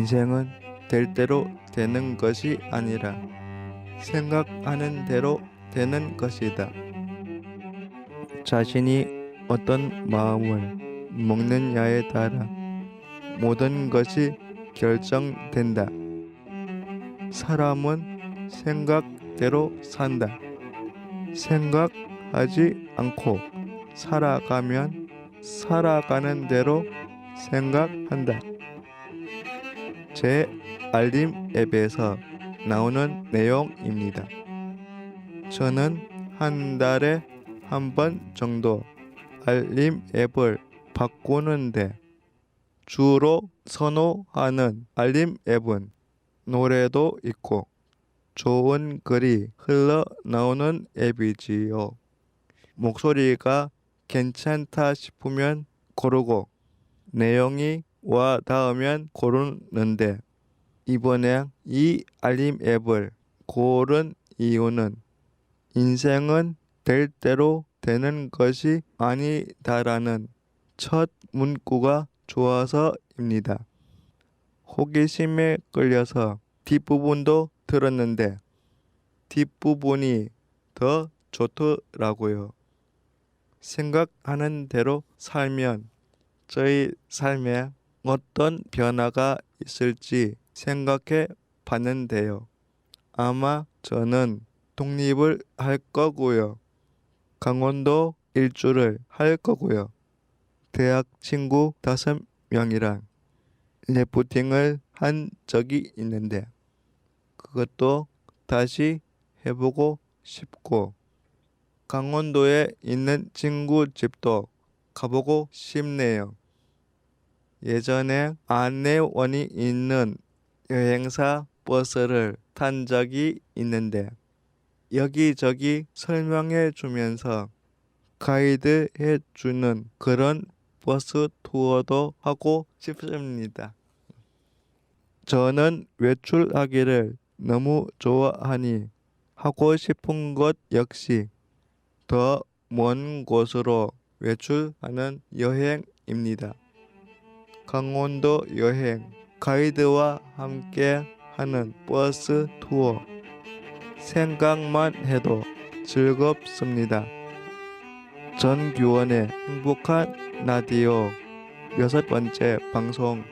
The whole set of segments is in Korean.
인생은 될 대로 되는 것이 아니라 생각하는 대로 되는 것이다. 자신이 어떤 마음을 먹느냐에 따라 모든 것이 결정된다. 사람은 생각대로 산다. 생각하지 않고 살아가면 살아가는 대로 생각한다. 제 알림 앱에서 나오는 내용입니다. 저는 한 달에 한 번 정도 알림 앱을 바꾸는데 주로 선호하는 알림 앱은 노래도 있고 좋은 글이 흘러나오는 앱이지요. 목소리가 괜찮다 싶으면 고르고 내용이 와 닿으면 고르는데 이번에 이 알림 앱을 고른 이유는 인생은 될 대로 되는 것이 아니다라는 첫 문구가 좋아서입니다. 호기심에 끌려서 뒷부분도 들었는데 뒷부분이 더 좋더라고요. 생각하는 대로 살면 저희 삶에 어떤 변화가 있을지 생각해 봤는데요. 아마 저는 독립을 할 거고요. 강원도 일주를 할 거고요. 대학 친구 5명이랑 리프팅을 한 적이 있는데 그것도 다시 해보고 싶고 강원도에 있는 친구 집도 가보고 싶네요. 예전에 안내원이 있는 여행사 버스를 탄 적이 있는데 여기저기 설명해 주면서 가이드 해주는 그런 버스 투어도 하고 싶습니다. 저는 외출하기를 너무 좋아하니 하고 싶은 것 역시 더 먼 곳으로 외출하는 여행입니다. 강원도 여행 가이드와 함께 하는 버스 투어 생각만 해도 즐겁습니다. 전규원의 행복한 라디오 6번째 방송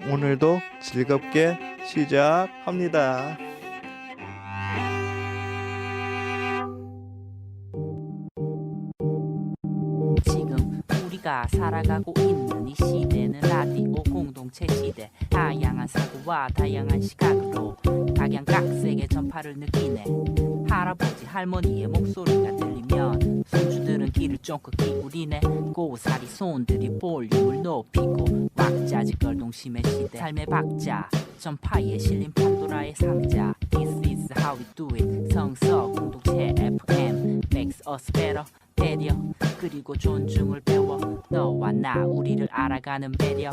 오늘도 즐겁게 시작합니다. 지금 우리가 살아가고 있는 이 시대는 라디오 공동체 시대. 다양한 사고와 다양한 시각으로 각양각색의 전파를 느끼네. 할아버지 할머니의 목소리가 들리면 손주들은 귀를 쫑긋 기울이네. 고사리 손들이 볼륨을 높이고 왁자지껄 동심의 시대. 삶의 박자 전파에 실린 판도라의 상자. This is how we do it. 성서 공동체 FM makes us better. 배려 그리고 존중을 배워 너와 나 우리를 알아가는 배려.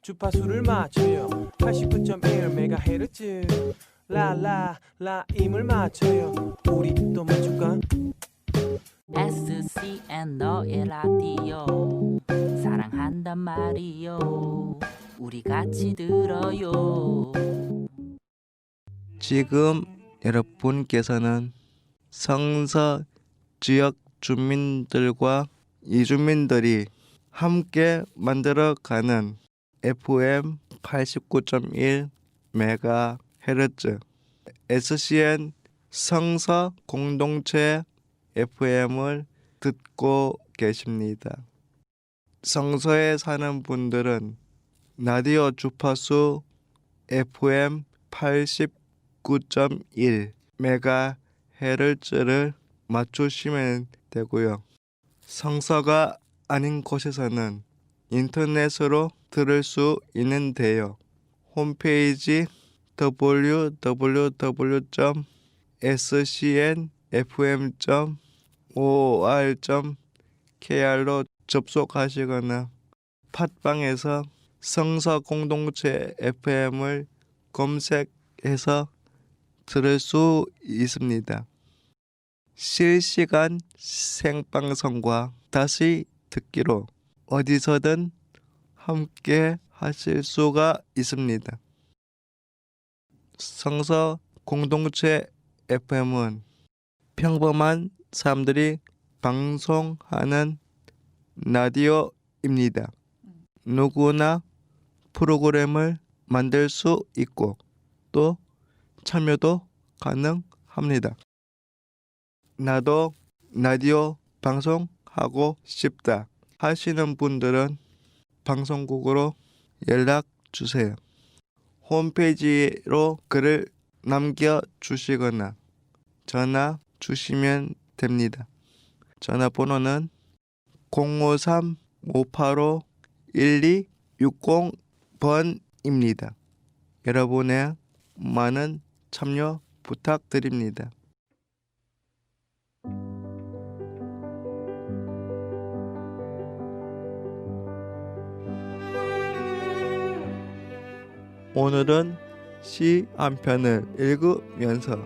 주파수를 맞춰요. 89.1MHz 라라라임을 맞춰요. 우리 또 맞출까? SCN 너의 라디오 사랑한단 말이요. 우리 같이 들어요. 지금 여러분께서는 성서 지역 주민들과 이주민들이 함께 만들어가는 FM 89.1 MHz SCN 성서 공동체 FM을 듣고 계십니다. 성서에 사는 분들은 라디오 주파수 FM 89.1 MHz를 맞추시면 되고요. 성서가 아닌 곳에서는 인터넷으로 들을 수 있는데요. 홈페이지 www.scnfm.or.kr로 접속하시거나 팟빵에서 성서 공동체 FM을 검색해서 들을 수 있습니다. 실시간 생방송과 다시 듣기로 어디서든 함께 하실 수가 있습니다. 성서 공동체 FM은 평범한 사람들이 방송하는 라디오입니다. 누구나 프로그램을 만들 수 있고 또 참여도 가능합니다. 나도 라디오 방송하고 싶다 하시는 분들은 방송국으로 연락 주세요. 홈페이지로 글을 남겨주시거나 전화 주시면 됩니다. 전화번호는 053-585-1260번입니다. 여러분의 많은 참여 부탁드립니다. 오늘은 시 한 편을 읽으면서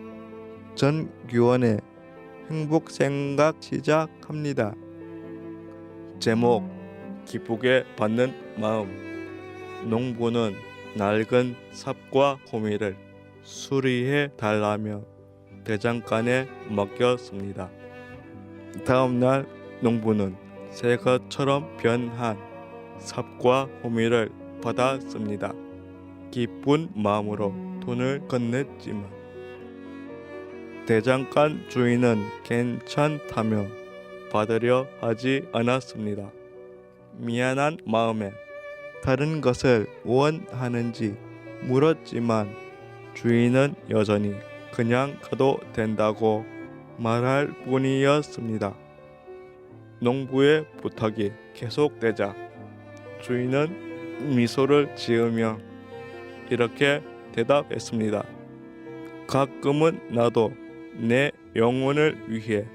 전규원의 행복생각 시작합니다. 제목 기쁘게 받는 마음. 농부는 낡은 삽과 호미를 수리해 달라며 대장간에 맡겼습니다. 다음날 농부는 새 것처럼 변한 삽과 호미를 받았습니다. 기쁜 마음으로 돈을 건넸지만 대장간 주인은 괜찮다며 받으려 하지 않았습니다. 미안한 마음에 다른 것을 원하는지 물었지만 주인은 여전히 그냥 가도 된다고 말할 뿐이었습니다. 농부의 부탁이 계속되자 주인은 미소를 지으며 이렇게 대답했습니다. 가끔은 나도 내 영혼을 위해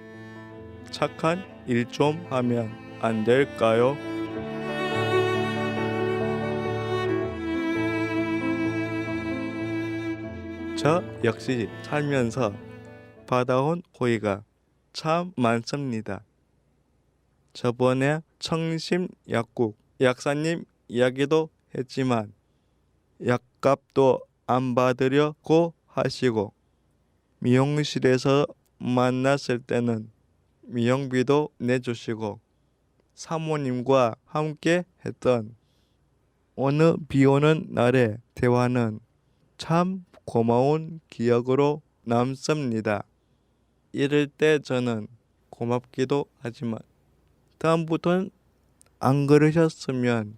착한 일 좀 하면 안 될까요? 저 역시 살면서 받아온 호의가 참 많습니다. 저번에 청심약국 약사님 이야기도 했지만 약값도 안 받으려고 하시고 미용실에서 만났을 때는 미용비도 내주시고 사모님과 함께 했던 어느 비오는 날의 대화는 참 고마운 기억으로 남습니다. 이럴 때 저는 고맙기도 하지만 다음부터는 안 그러셨으면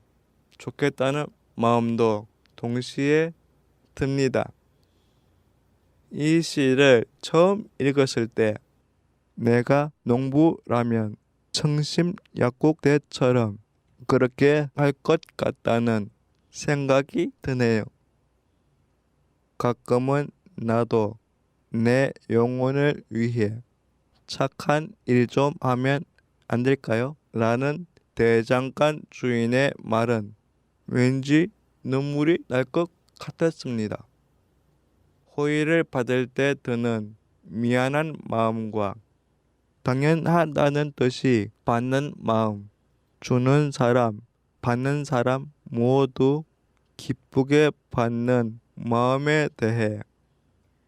좋겠다는 마음도 동시에 듭니다. 이 시를 처음 읽었을 때 내가 농부라면 청심약국대처럼 그렇게 할 것 같다는 생각이 드네요. 가끔은 나도 내 영혼을 위해 착한 일 좀 하면 안 될까요? 라는 대장간 주인의 말은 왠지 눈물이 날 것 같았습니다. 호의를 받을 때 드는 미안한 마음과 당연하다는 뜻이 받는 마음, 주는 사람, 받는 사람 모두 기쁘게 받는 마음에 대해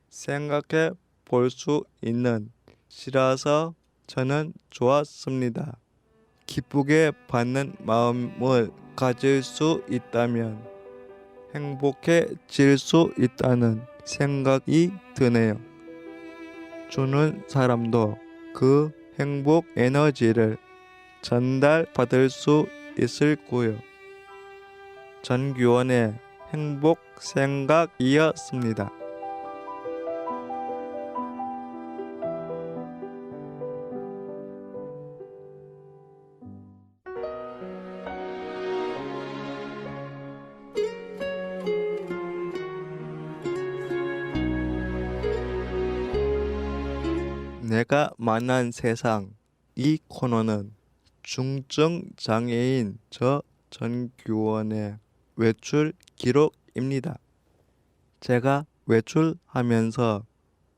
생각해 볼 수 있는 시라서 저는 좋았습니다. 기쁘게 받는 마음을 가질 수 있다면 행복해질 수 있다는 생각이 드네요. 주는 사람도 그 행복 에너지를 전달받을 수 있을 거요. 전규원의 행복 생각이었습니다. 내가 만난 세상. 이 코너는 중증 장애인 저 전규원의 외출 기록입니다. 제가 외출하면서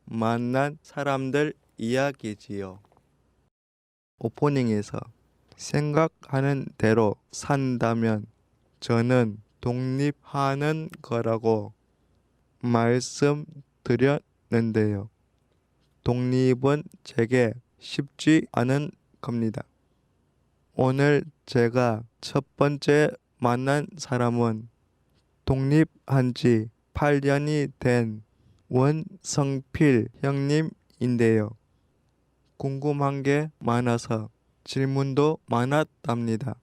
만난 사람들 이야기지요. 오프닝에서 생각하는 대로 산다면 저는 독립하는 거라고 말씀드렸는데요. 독립은 제게 쉽지 않은 겁니다. 오늘 제가 첫 번째 만난 사람은 독립한 지 8년이 된 원성필 형님인데요. 궁금한 게 많아서 질문도 많았답니다.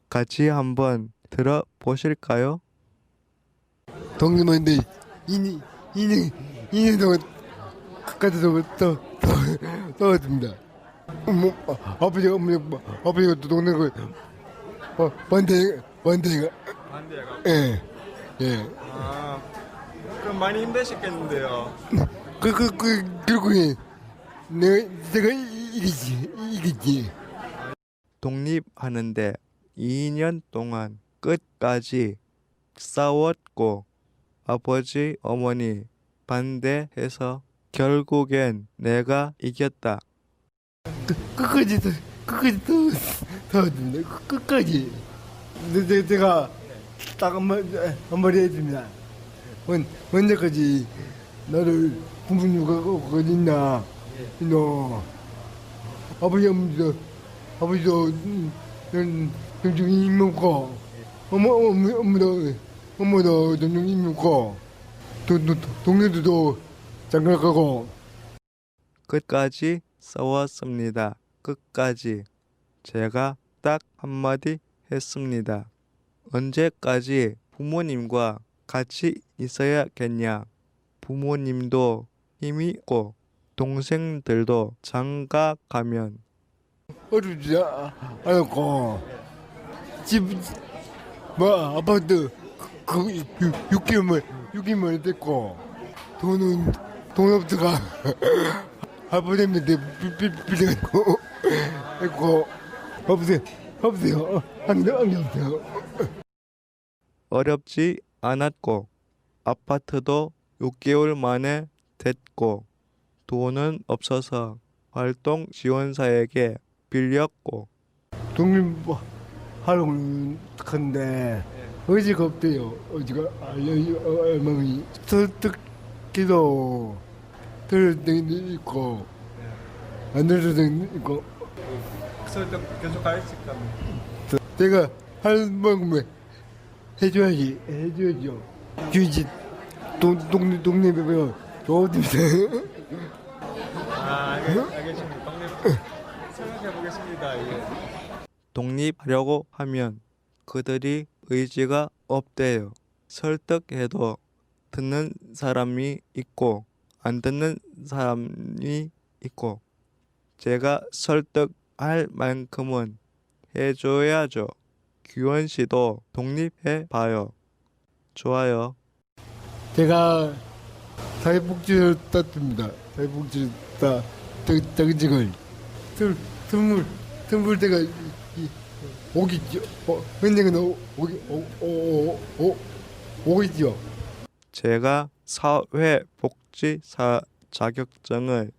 같이 한번 들어보실까요? 독립한데 2년 동안 끝까지 떠왔습니다. 아버지가 또 동네가 반대가 반대가. 예. 아, 그럼 많이 힘드셨겠는데요. 결국에 내가 이기지. 독립하는데 2년 동안 끝까지 싸웠고 아버지 어머니 반대해서 결국엔 내가 이겼다. 끝까지 떠왔습니다. 끝까지. 제가 딱 한마디 했습니다. 언제까지 나를 부모님과 어딨나? 너 아버지도 정중히 있고 엄마도 정중히 있고 동네도 장가가고 끝까지 싸웠습니다. 끝까지. 제가 딱 한마디 했습니다. 언제까지 부모님과 같이 있어야겠냐. 부모님도 힘이 있고 동생들도 장가 가면 어렵지 않았고 아파트 6개월만 됐고 돈 없다가 아버님한테 빌려가지고 했고 없어요. 안 없어요. 어렵지 않았고 아파트도 6개월 만에 됐고 돈은 없어서 활동 지원사에게 빌렸고 독립하려고 하는데 의지가 없대요. 의지가 얼마나 설득기도 들을 때도 있고 안 들을 때도 있고 설득 계속 하실 겁니다. 내가 할 만큼은 해줘야죠. 주지 독립이면 좋습니다. 알겠습니다. 생각해 보겠습니다. 독립하려고 하면 그들이 의지가 없대요. 설득해도 듣는 사람이 있고 안 듣는 사람이 있고 제가 설득할 만큼은 해줘야죠. 규원 씨도 독립해 봐요. 좋아요. 제가 사회복지를 땄습니다. 사회복지를 당직을 스물 때가 오겠죠. 언젠가는 오겠죠. 제가 사회복지사 자격증을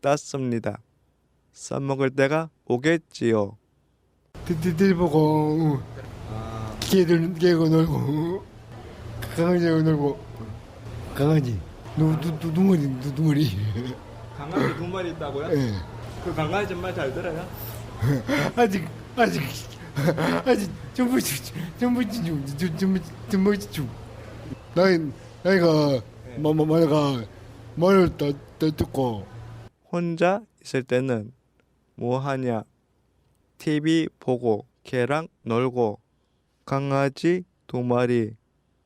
땄습니다. 써먹을 때가 오겠지요. 들 보고 개고 놀고 강아지하고 놀고 강아지 누둥머리 강아지 2마리 있다고요? 예. 그 강아지 말 잘 들어요? 아직 전부 나이가 말을 다 듣고 혼자 있을 때는 뭐 하냐? TV 보고 개랑 놀고 강아지 2마리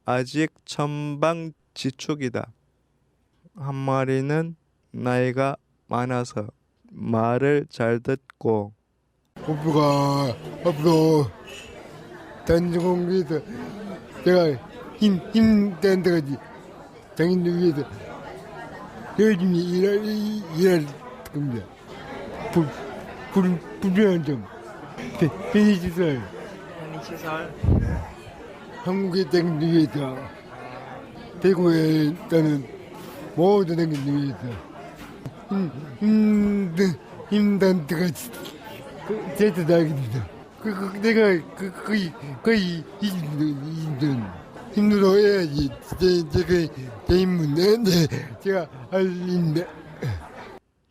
아직 천방지축이다. 한 마리는 나이가 많아서 말을 잘 듣고 오빠가 앞으로 단종공개에서 제가 힘든 데까지 장인들 위해서 열심히 일할 겁니다. 불편한 점 편의시설 한국의 장인들 위해서 대구에 있다는 모든 장인들 위해서 힘든 데까지 제트 나겠습니다. 내가 힘들어야지. 제 힘문데 제가 알린다.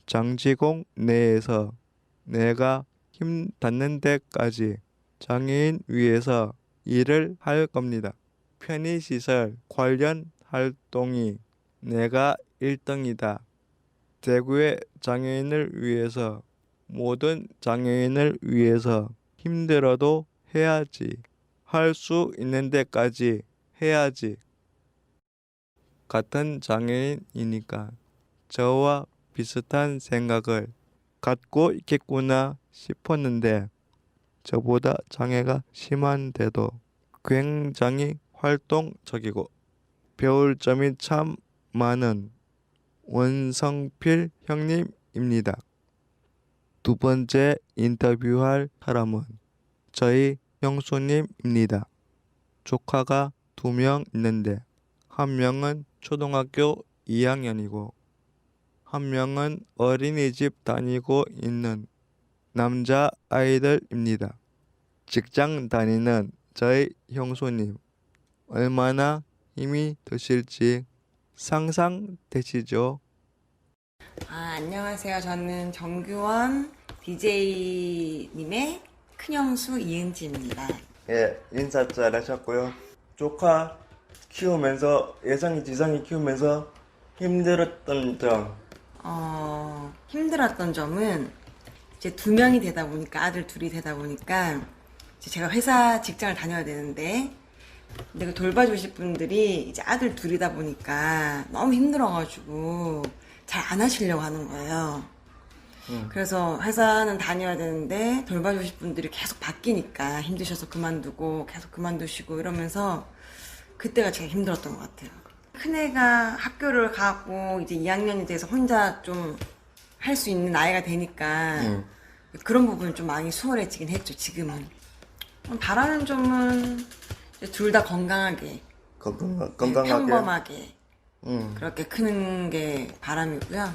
장지공 내에서 내가 힘 닿는 데까지 장애인 위해서 일을 할 겁니다. 편의시설 관련 활동이 내가 1등이다. 대구의 장애인을 위해서 모든 장애인을 위해서 힘들어도 해야지. 할 수 있는 데까지 해야지. 같은 장애인이니까 저와 비슷한 생각을 갖고 있겠구나 싶었는데 저보다 장애가 심한데도 굉장히 활동적이고 배울 점이 참 많은 원성필 형님입니다. 두 번째 인터뷰할 사람은 저희 형수님입니다. 조카가 2명 있는데 한 명은 초등학교 2학년이고 한 명은 어린이집 다니고 있는 남자 아이들입니다. 직장 다니는 저희 형수님 얼마나 힘이 드실지 상상되시죠? 안녕하세요. 저는 정규원 DJ님의 큰형수 이은지입니다. 예, 인사 잘 하셨고요. 조카 키우면서 예성이 지성이 키우면서 힘들었던 점. 힘들었던 점은 이제 2명이 되다 보니까 아들 2이 되다 보니까 이제 제가 회사 직장을 다녀야 되는데 근데 그 돌봐주실 분들이 이제 아들 2이다 보니까 너무 힘들어가지고 잘 안 하시려고 하는 거예요. 그래서 회사는 다녀야 되는데 돌봐주실 분들이 계속 바뀌니까 힘드셔서 그만두고 계속 그만두시고 이러면서 그때가 제일 힘들었던 것 같아요. 큰애가 학교를 가고 이제 2학년이 돼서 혼자 좀 할 수 있는 나이가 되니까 그런 부분이 좀 많이 수월해지긴 했죠, 지금은. 바라는 점은 둘 다 건강하게, 건강하게 평범하게 그렇게 크는 게 바람이고요.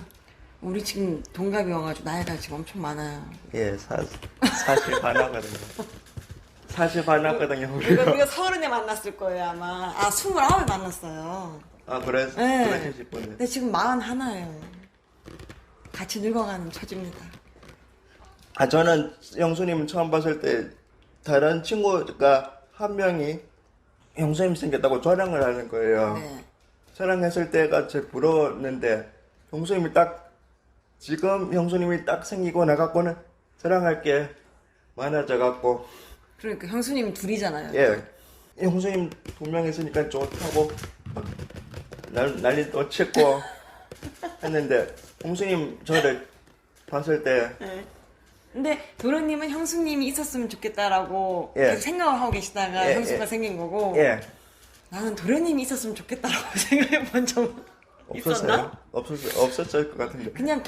우리 지금 동갑이어가지고 나이가 지금 엄청 많아요. 예, 사실 반하거든요. 사실 반하거든요. 우리가 30에 만났을 거예요, 아마. 29에 만났어요. 그러실 분들. 근데 지금 41예요. 같이 늙어가는 처지입니다. 저는 영수님 처음 봤을 때 다른 친구가 한 명이 영수님 생겼다고 자랑을 하는 거예요. 네. 자랑했을 때가 제일 부러웠는데 지금 형수님이 딱 생기고 나갖고는 자랑할 게 많아져갖고 그러니까 형수님이 2이잖아요. 예, 형수님 2명 있으니까 좋다고 막 난리 또 치고 했는데 형수님 저를 봤을 때 네. 근데 도련님은 형수님이 있었으면 좋겠다라고 예. 계속 생각을 하고 계시다가 예, 형수가 예. 생긴 거고 예, 나는 도련님이 있었으면 좋겠다라고 생각해 본 적은 있었나? 없었을 것 같은데. 그냥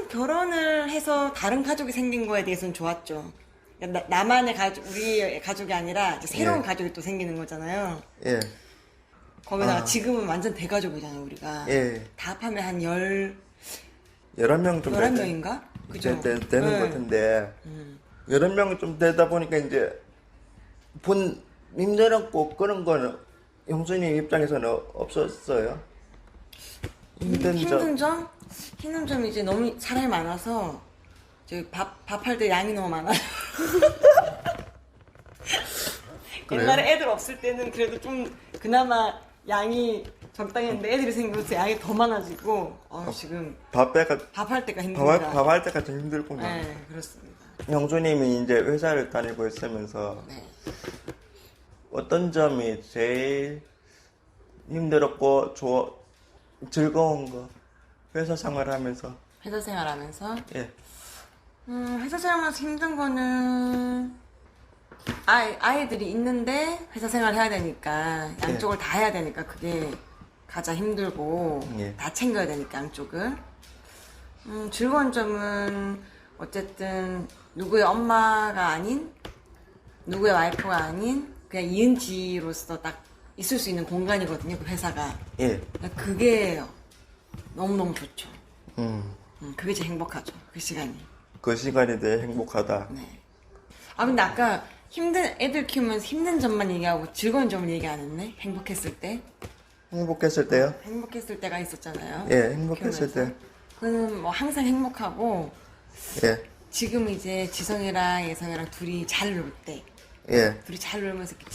결혼을 해서 다른 가족이 생긴 거에 대해서는 좋았죠. 그러니까 나만의 가족, 우리의 가족이 아니라 이제 새로운 예. 가족이 또 생기는 거잖아요. 예, 거기다가 지금은 완전 대가족이잖아요, 우리가. 예. 다 합하면 한 11명 좀 11명인가? 그죠? 되는 것 네. 같은데 11명 좀 되다 보니까 이제 힘들었고 그런 거는 형수님 입장에서는 없었어요. 힘든 점? 힘든 점이 이제 너무 사람이 많아서 이제 밥할 때 양이 너무 많아요. 옛날에 애들 없을 때는 그래도 좀 그나마 양이 적당했는데 애들이 생기면서 양이 더 많아지고 지금 밥할 때가 힘듭니다. 밥할 때가 좀 힘들구나. 네, 그렇습니다. 형수님이 이제 회사를 다니고 있으면서 네. 어떤 점이 제일 힘들었고 즐거운 거 회사 생활하면서 회사 생활하면서 예. 회사 생활하면서 힘든 거는 아이들이 있는데 회사 생활 해야 되니까 양쪽을 다 해야 되니까 그게 가장 힘들고 예. 다 챙겨야 되니까 양쪽을. 즐거운 점은 어쨌든 누구의 엄마가 아닌 누구의 와이프가 아닌 그냥 이은지로서 딱 있을 수 있는 공간이거든요, 그 회사가. 예. 그게 너무너무 좋죠. 음. 그게 제일 행복하죠, 그 시간이. 그 시간이 되게 행복하다. 네. 아, 근데 아까 애들 키우면서 힘든 점만 얘기하고 즐거운 점을 얘기 안 했네? 행복했을 때? 행복했을 때요? 행복했을 때가 있었잖아요. 예, 행복했을 키우면서. 그는 뭐 항상 행복하고, 예, 지금 이제 지성이랑 예성이랑 둘이 잘 놀 때, 예. 둘이 잘 놀면서 이렇게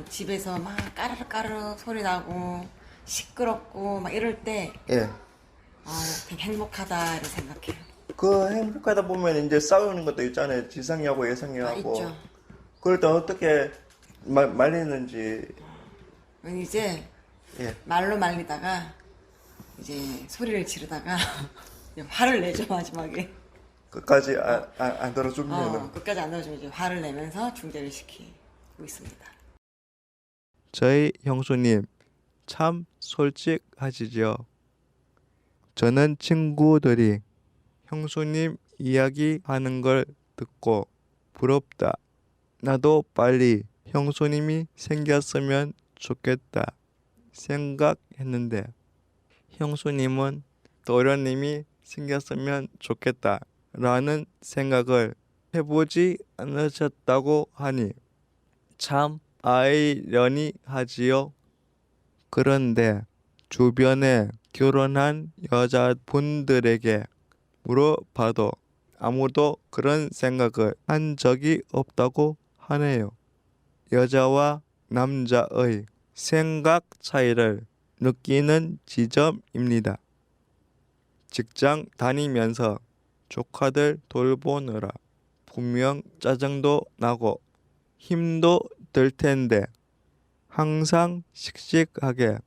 집에서 막 까르르 까르르 소리 나고, 시끄럽고, 막 이럴 때, 예. 되게 행복하다, 이런 생각해요. 그 행복하다 보면 이제 싸우는 것도 있잖아요. 지상이하고 예상이하고. 있죠. 그럴 때 어떻게 말리는지. 이제 예. 말로 말리다가 이제 소리를 지르다가 이제 화를 내죠 마지막에. 끝까지 안 들어주면은. 끝까지 안 들어주면 이제 화를 내면서 중재를 시키고 있습니다. 저희 형수님 참 솔직하시죠. 저는 친구들이 형수님 이야기하는 걸 듣고 부럽다. 나도 빨리 형수님이 생겼으면 좋겠다 생각했는데 형수님은 도련님이 생겼으면 좋겠다 라는 생각을 해보지 않으셨다고 하니 참 아이러니하지요. 그런데 주변에 결혼한 여자분들에게 물어봐도 아무도 그런 생각을 한 적이 없다고 하네요. 여자와 남자의 생각 차이를 느끼는 지점입니다. 직장 다니면서 조카들 돌보느라 분명 짜증도 나고 힘도 들 텐데 항상 씩씩하게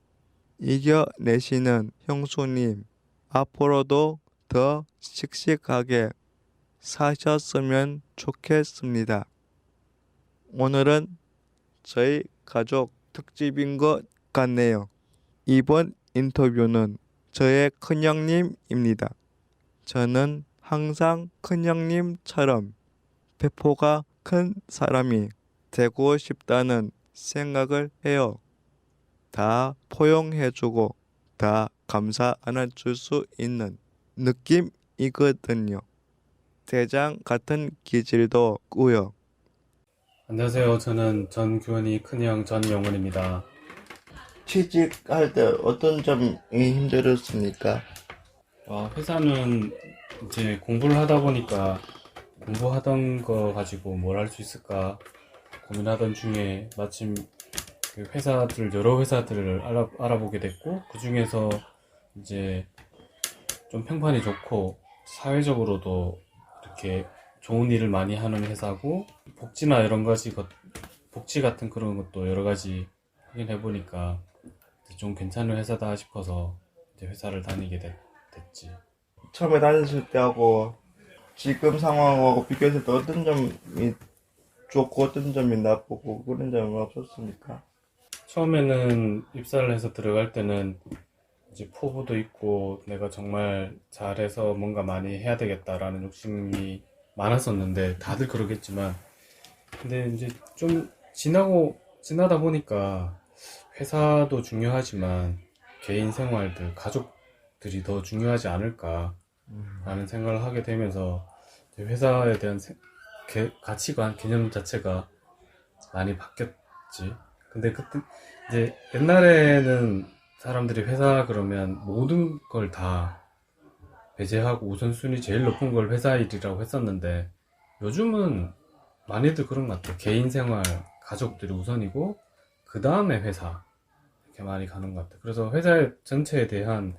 이겨내시는 형수님 앞으로도 더 씩씩하게 사셨으면 좋겠습니다. 오늘은 저희 가족 특집인 것 같네요. 이번 인터뷰는 저의 큰형님입니다. 저는 항상 큰형님처럼 배포가 큰 사람이 되고 싶다는 생각을 해요. 다 포용해주고 다 감사 안아줄 수 있는 느낌이거든요. 대장 같은 기질도 꾸요. 안녕하세요. 저는 전교원이 큰형 전영훈입니다. 취직할 때 어떤 점이 힘들었습니까? 회사는 이제 공부를 하다 보니까 공부하던 거 가지고 뭘 할 수 있을까 고민하던 중에 마침 여러 회사들을 알아보게 됐고, 그 중에서 이제 좀 평판이 좋고 사회적으로도 이렇게 좋은 일을 많이 하는 회사고, 복지나 복지 같은 그런 것도 여러 가지 확인해 보니까 좀 괜찮은 회사다 싶어서 이제 회사를 다니게 됐지. 처음에 다녔을 때하고 지금 상황하고 비교했을 때 어떤 점이 좋고 어떤 점이 나쁘고 그런 점은 없었습니까? 처음에는 입사를 해서 들어갈 때는 이제 포부도 있고 내가 정말 잘해서 뭔가 많이 해야 되겠다라는 욕심이 많았었는데, 다들 그러겠지만, 근데 이제 좀 지나다 보니까 회사도 중요하지만 개인 생활들, 가족들이 더 중요하지 않을까라는 생각을 하게 되면서 회사에 대한 가치관, 개념 자체가 많이 바뀌었지. 근데 그때 이제 옛날에는 사람들이 회사 그러면 모든 걸 다 배제하고 우선순위 제일 높은 걸 회사 일이라고 했었는데, 요즘은 많이들 그런 것 같아. 개인 생활, 가족들이 우선이고 그 다음에 회사, 이렇게 많이 가는 것 같아. 그래서 회사 전체에 대한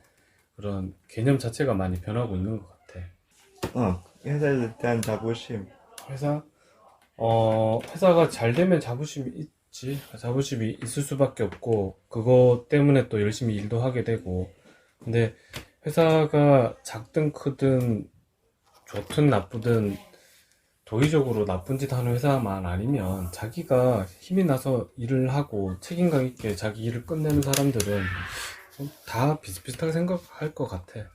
그런 개념 자체가 많이 변하고 있는 것 같아. 회사에 대한 자부심. 회사가 잘 되면 자부심이 있지. 자부심이 있을 수밖에 없고, 그거 때문에 또 열심히 일도 하게 되고. 근데 회사가 작든 크든 좋든 나쁘든 도의적으로 나쁜 짓 하는 회사만 아니면 자기가 힘이 나서 일을 하고 책임감 있게 자기 일을 끝내는 사람들은 다 비슷비슷하게 생각할 것 같아.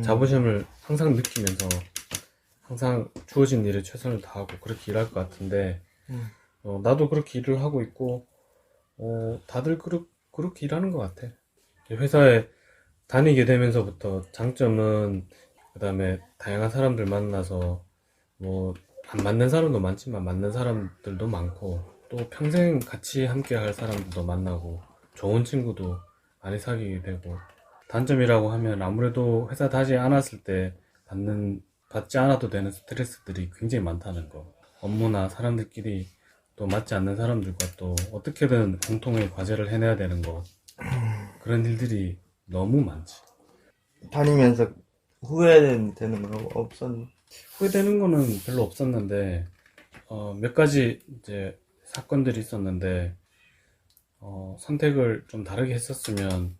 자부심을 항상 느끼면서 항상 주어진 일에 최선을 다하고 그렇게 일할 것 같은데, 나도 그렇게 일을 하고 있고, 다들 그렇게 일하는 것 같아. 회사에 다니게 되면서부터 장점은, 그 다음에 다양한 사람들 만나서 뭐 안 맞는 사람도 많지만 맞는 사람들도 많고 또 평생 같이 함께 할 사람들도 만나고 좋은 친구도 많이 사귀게 되고 단점이라고 하면 아무래도 회사 다니지 않았을 때 받지 않아도 되는 스트레스들이 굉장히 많다는 거. 업무나 사람들끼리 또 맞지 않는 사람들과 또 어떻게든 공통의 과제를 해내야 되는 거. 그런 일들이 너무 많지. 다니면서 후회되는 거 없었니? 후회되는 거는 별로 없었는데 몇 가지 이제 사건들이 있었는데 선택을 좀 다르게 했었으면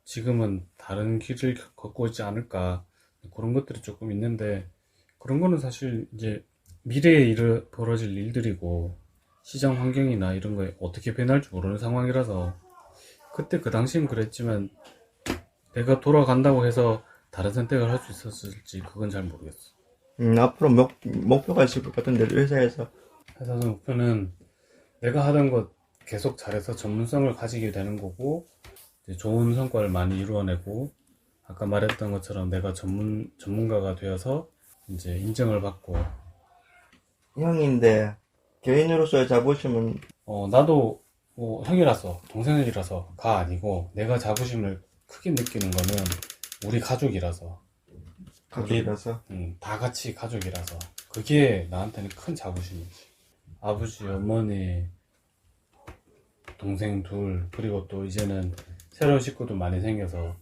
지금은 다른 길을 걷고 있지 않을까 그런 것들이 조금 있는데 그런 거는 사실 이제 미래에 벌어질 일들이고 시장 환경이나 이런 거에 어떻게 변할지 모르는 상황이라서 그때 그 당시엔 그랬지만 내가 돌아간다고 해서 다른 선택을 할 수 있었을지 그건 잘 모르겠어. 앞으로 목표가 있을 것 같은데 회사에서. 회사 목표는 내가 하던 것 계속 잘해서 전문성을 가지게 되는 거고 이제 좋은 성과를 많이 이루어내고 아까 말했던 것처럼 내가 전문가가 되어서 이제 인정을 받고 형인데 개인으로서의 자부심은 나도 뭐 형이라서 동생이라서가 아니고 내가 자부심을 크게 느끼는 거는 우리 가족이라서 가족이라서. 다 같이 가족이라서 그게 나한테는 큰 자부심이지. 아버지, 어머니, 동생 둘 그리고 또 이제는 새로운 식구도 많이 생겨서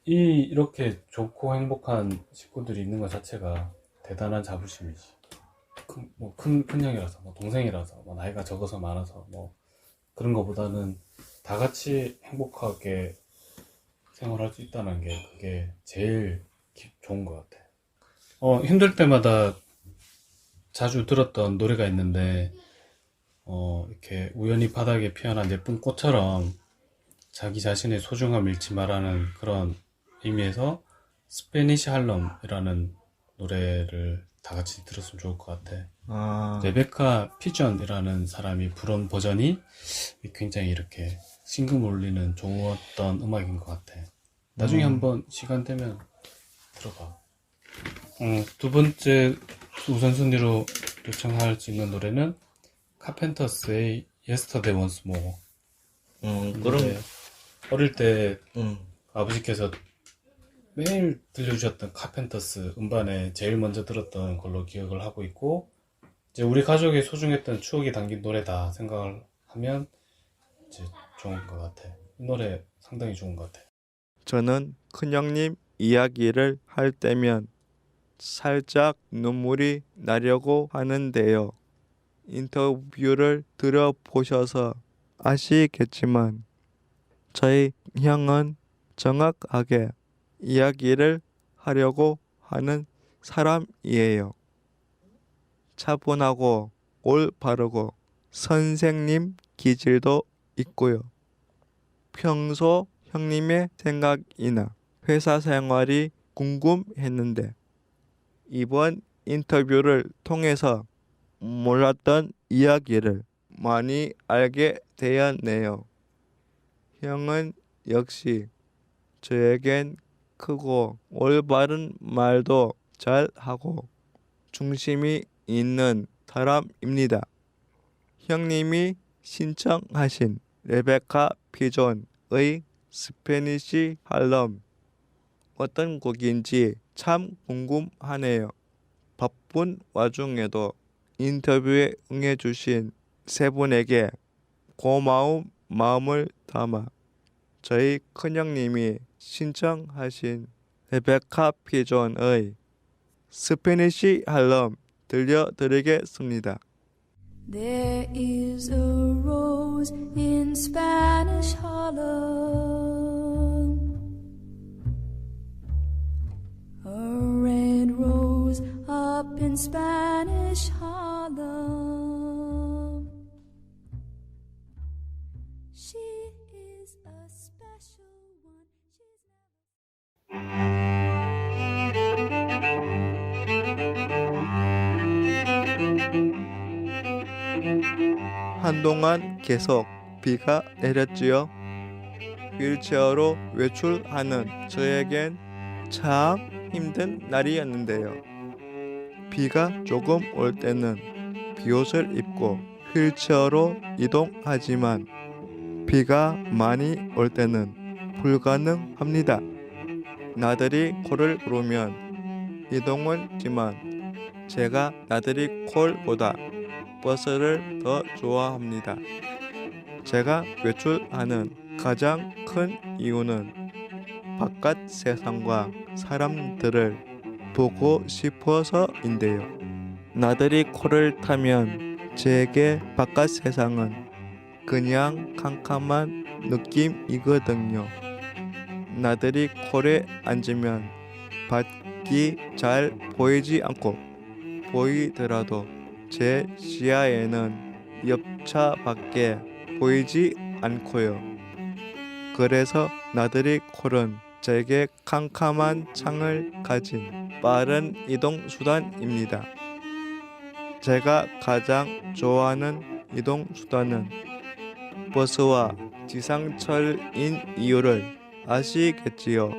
이렇게 좋고 행복한 식구들이 있는 것 자체가 대단한 자부심이지. 큰 형이라서, 동생이라서, 나이가 적어서 많아서, 그런 것보다는 다 같이 행복하게 생활할 수 있다는 게 그게 제일 좋은 것 같아. 힘들 때마다 자주 들었던 노래가 있는데, 이렇게 우연히 바닥에 피어난 예쁜 꽃처럼 자기 자신의 소중함을 잃지 말라는 그런 의미에서 스페니시 할럼이라는 노래를 다 같이 들었으면 좋을 것 같아. 레베카 피전이라는 사람이 부른 버전이 굉장히 이렇게 심금 울리는 좋았던 음악인 것 같아. 나중에 한번 시간 되면 들어봐. 두 번째 우선순위로 요청할 수 있는 노래는 카펜터스의 Yesterday Once More. 그런. 어릴 때 아버지께서 매일 들려주셨던 카펜터스 음반에 제일 먼저 들었던 걸로 기억을 하고 있고 이제 우리 가족의 소중했던 추억이 담긴 노래다 생각을 하면 이제 좋은 것 같아. 이 노래 상당히 좋은 것 같아. 저는 큰형님 이야기를 할 때면 살짝 눈물이 나려고 하는데요. 인터뷰를 들어보셔서 아시겠지만 저희 형은 정확하게 이야기를 하려고 하는 사람이에요. 차분하고 올바르고 선생님 기질도 있고요. 평소 형님의 생각이나 회사 생활이 궁금했는데 이번 인터뷰를 통해서 몰랐던 이야기를 많이 알게 되었네요. 형은 역시 저에겐 크고 올바른 말도 잘하고 중심이 있는 사람입니다. 형님이 신청하신 레베카 피존의 스페니시 할럼 어떤 곡인지 참 궁금하네요. 바쁜 와중에도 인터뷰에 응해주신 세 분에게 고마운 마음을 담아 저희 큰형님이 신청하신 레베카 피존의 스페니시 할럼 들려드리겠습니다. There is a rose in Spanish Harlem, a red rose up in Spanish Harlem. She is a special one. 한동안 계속 비가 내렸지요. 휠체어로 외출하는 저에겐 참 힘든 날이었는데요. 비가 조금 올 때는 비옷을 입고 휠체어로 이동하지만 비가 많이 올 때는 불가능합니다. 나들이 콜을 부르면 이동은 하지만 제가 나들이 콜보다 버스를 더 좋아합니다. 제가 외출하는 가장 큰 이유는 바깥 세상과 사람들을 보고 싶어서인데요. 나들이 콜을 타면 제게 바깥 세상은 그냥 캄캄한 느낌이거든요. 나들이 콜에 앉으면 밖이 잘 보이지 않고 보이더라도 제 시야에는 옆차밖에 보이지 않고요. 그래서 나들이 콜은 제게 캄캄한 창을 가진 빠른 이동 수단입니다. 제가 가장 좋아하는 이동 수단은 버스와 지상철인 이유를 아시겠지요?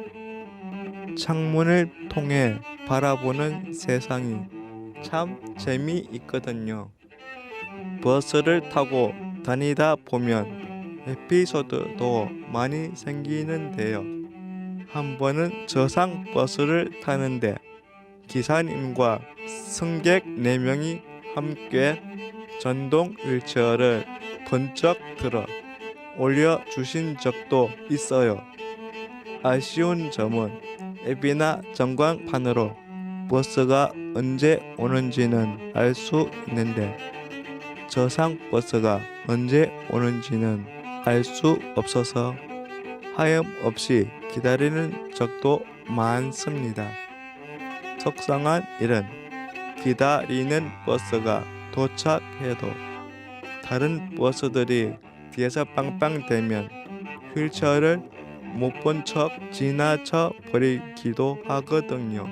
창문을 통해 바라보는 세상이 참 재미있거든요. 버스를 타고 다니다 보면 에피소드도 많이 생기는데요. 한 번은 저상 버스를 타는데 기사님과 승객 4명이 함께 전동 휠체어를 번쩍 들어 올려주신 적도 있어요. 아쉬운 점은 앱이나 전광판으로 버스가 언제 오는지는 알 수 있는데 저상 버스가 언제 오는지는 알 수 없어서 하염없이 기다리는 적도 많습니다. 속상한 일은 기다리는 버스가 도착해도 다른 버스들이 뒤에서 빵빵대면 휠체어를 못 본 척 지나쳐 버리기도 하거든요.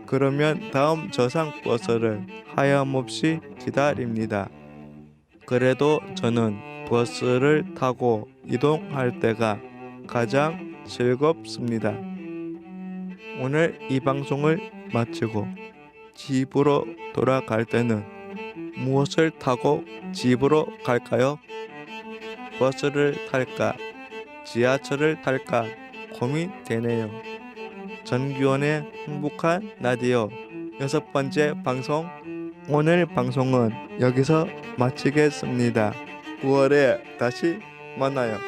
그러면 다음 저상 버스를 하염없이 기다립니다. 그래도 저는 버스를 타고 이동할 때가 가장 즐겁습니다. 오늘 이 방송을 마치고 집으로 돌아갈 때는 무엇을 타고 집으로 갈까요? 버스를 탈까? 지하철을 탈까? 고민되네요. 전규원의 행복한 라디오 6번째 방송, 오늘 방송은 여기서 마치겠습니다. 9월에 다시 만나요.